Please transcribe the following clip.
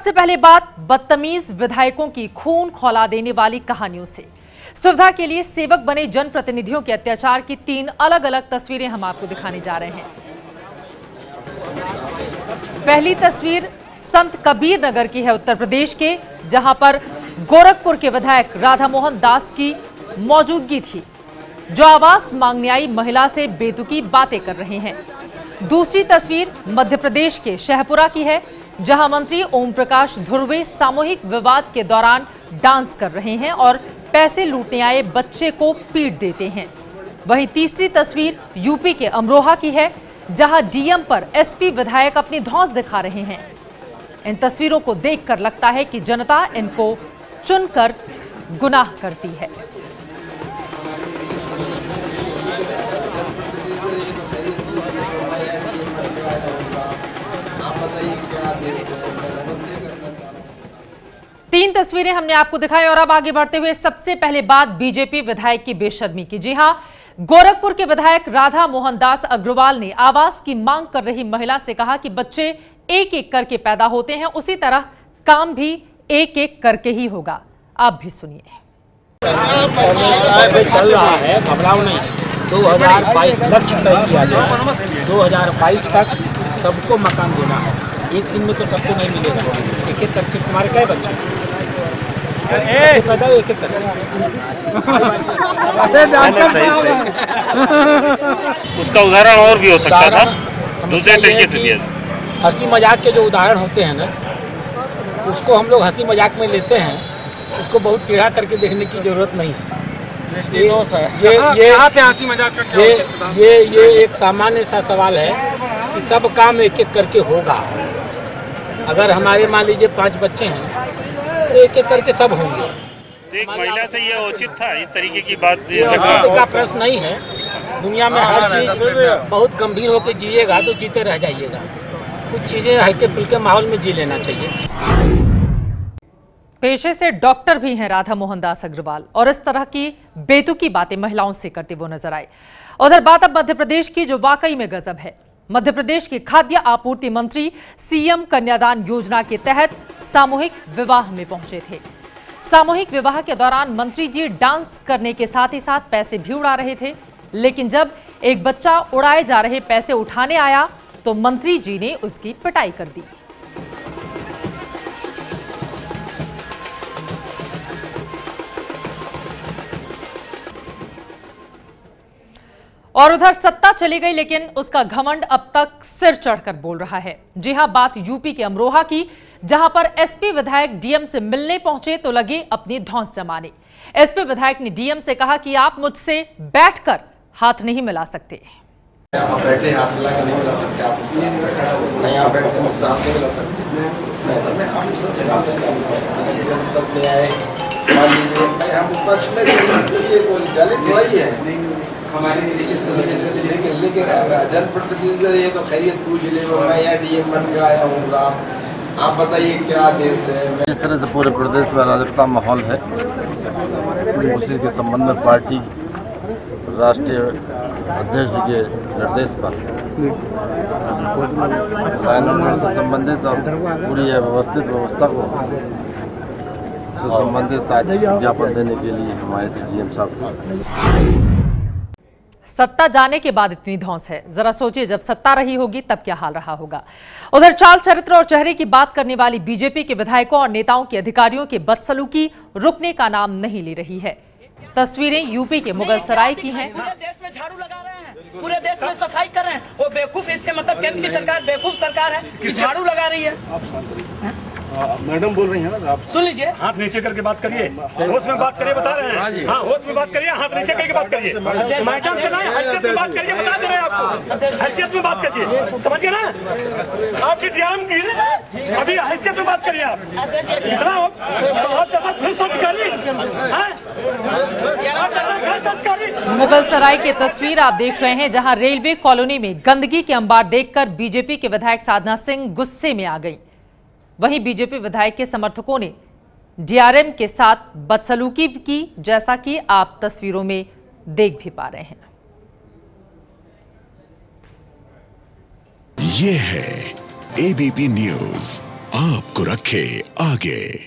सबसे पहले बात बदतमीज विधायकों की खून खौला देने वाली कहानियों से। सुविधा के लिए सेवक बने जनप्रतिनिधियों के अत्याचार की 3 अलग अलग तस्वीरें हम आपको दिखाने जा रहे हैं। पहली तस्वीर संत कबीर नगर की है, उत्तर प्रदेश के, जहां पर गोरखपुर के विधायक राधा मोहन दास की मौजूदगी थी, जो आवास मांगने आई महिला से बेतुकी बातें कर रहे हैं। दूसरी तस्वीर मध्य प्रदेश के शहपुरा की है, जहां मंत्री ओम प्रकाश धुर्वे सामूहिक विवाद के दौरान डांस कर रहे हैं और पैसे लूटने आए बच्चे को पीट देते हैं। वहीं तीसरी तस्वीर यूपी के अमरोहा की है, जहां डीएम पर एसपी विधायक अपनी धौंस दिखा रहे हैं। इन तस्वीरों को देखकर लगता है कि जनता इनको चुनकर गुनाह करती है। तीन तस्वीरें हमने आपको दिखाई और अब आगे बढ़ते हुए सबसे पहले बात बीजेपी विधायक की बेशर्मी की। जी हां, गोरखपुर के विधायक राधा मोहन दास अग्रवाल ने आवास की मांग कर रही महिला से कहा कि बच्चे एक एक करके पैदा होते हैं, उसी तरह काम भी एक एक करके ही होगा। आप भी सुनिए। चल रहा है, घबराओ नहीं। 2022 लक्ष्य तय किया गया, 2022 तक सबको मकान देना है। एक दिन में तो सबको नहीं मिलेगा, एक एक करके। तुम्हारे क्या बच्चे पैदा एक एक करके। उसका उदाहरण और भी हो सकता था, दूसरे तरीके से दिया। हंसी मजाक के जो उदाहरण होते हैं ना, उसको हम लोग हंसी मजाक में लेते हैं, उसको बहुत टेढ़ा करके देखने की जरूरत नहीं है। ये एक सामान्य सा सवाल है कि सब काम एक एक करके होगा। अगर हमारे मान लीजिए 5 बच्चे हैं तो एक एक करके सब होंगे। एक महिला से ये उचित था इस तरीके की बात का प्रश्न नहीं है। दुनिया में हर चीज बहुत गंभीर होकर जिएगा तो जीते रह जाइएगा। कुछ चीजें हल्के फुल्के माहौल में जी लेना चाहिए। पेशे से डॉक्टर भी हैं राधा मोहन दास अग्रवाल और इस तरह की बेतुकी बातें महिलाओं से करते वो नजर आए। उधर बात अब मध्य प्रदेश की, जो वाकई में गजब है। मध्य प्रदेश के खाद्य आपूर्ति मंत्री सीएम कन्यादान योजना के तहत सामूहिक विवाह में पहुंचे थे। सामूहिक विवाह के दौरान मंत्री जी डांस करने के साथ ही साथ पैसे भी उड़ा रहे थे, लेकिन जब एक बच्चा उड़ाए जा रहे पैसे उठाने आया तो मंत्री जी ने उसकी पिटाई कर दी। और उधर सत्ता चली गई, लेकिन उसका घमंड अब तक सिर चढ़कर बोल रहा है। जी हां, बात यूपी के अमरोहा की, जहां पर एसपी विधायक डीएम से मिलने पहुंचे तो लगे अपनी धौंस जमाने। एसपी विधायक ने डीएम से कहा कि आप मुझसे बैठकर हाथ नहीं मिला सकते। आप बैठे हाथ मिला के नहीं मिला सकते, आप नहीं, आप बैठ के मुझसे हाथ नहीं मिला सकते। नहीं तो मैं आप मुझसे तब ले आए, मान लीजिए भाई हम पक्ष में ये कोई दलित वही है हमारी तरीके से, लेकिन जनप्रतिनिधि ये तो खैरियत पूछ ले, मैं यहाँ डीएम बन के आया हूँ। आप बताइए क्या देश है। जिस तरह से पूरे प्रदेश में अराजकता माहौल है, उसी के संबंध में पार्टी राष्ट्रीय अध्यक्ष के निर्देश पर कानून से संबंधित और पूरी व्यवस्थित व्यवस्था को से संबंधित आज ज्ञापन देने के लिए हमारे डीएम साहब को। सत्ता जाने के बाद इतनी धौंस है, जरा सोचिए जब सत्ता रही होगी तब क्या हाल रहा होगा। उधर चाल चरित्र और चेहरे की बात करने वाली बीजेपी के विधायकों और नेताओं के अधिकारियों की बदसलूकी रुकने का नाम नहीं ले रही है। तस्वीरें यूपी के मुगलसराय की हैं। पूरे देश में झाड़ू लगा रहे हैं, पूरे देश में सफाई कर रहे हैं। वो बेवकूफ, इसके मतलब केंद्र की सरकार बेवकूफ सरकार है कि झाड़ू लगा रही है। मैडम बोल रही है ना, आप सुन लीजिए। हाथ नीचे करके बात करिए, होश में बात करिए, बता रहे हैं। हाँ, होश में बात करिए, हाथ नीचे करके बात करिए। मैडम से ना हैसियत में बात करिए, बता दे रहे हैं आपको। हैसियत में बात करिए, समझिए ना। आपकी ध्यान अभी हैसियत में बात करिए। आप इतना आप जैसा भ्रष्ट अधिकारी, आप जैसा भ्रष्ट अधिकारी। मुगलसराय की तस्वीर आप देख रहे हैं, जहां रेलवे कॉलोनी में गंदगी के अंबार देखकर बीजेपी के विधायक साधना सिंह गुस्से में आ गई। वहीं बीजेपी विधायक के समर्थकों ने डीआरएम के साथ बदसलूकी की, जैसा कि आप तस्वीरों में देख भी पा रहे हैं। ये है एबीपी न्यूज, आपको रखे आगे।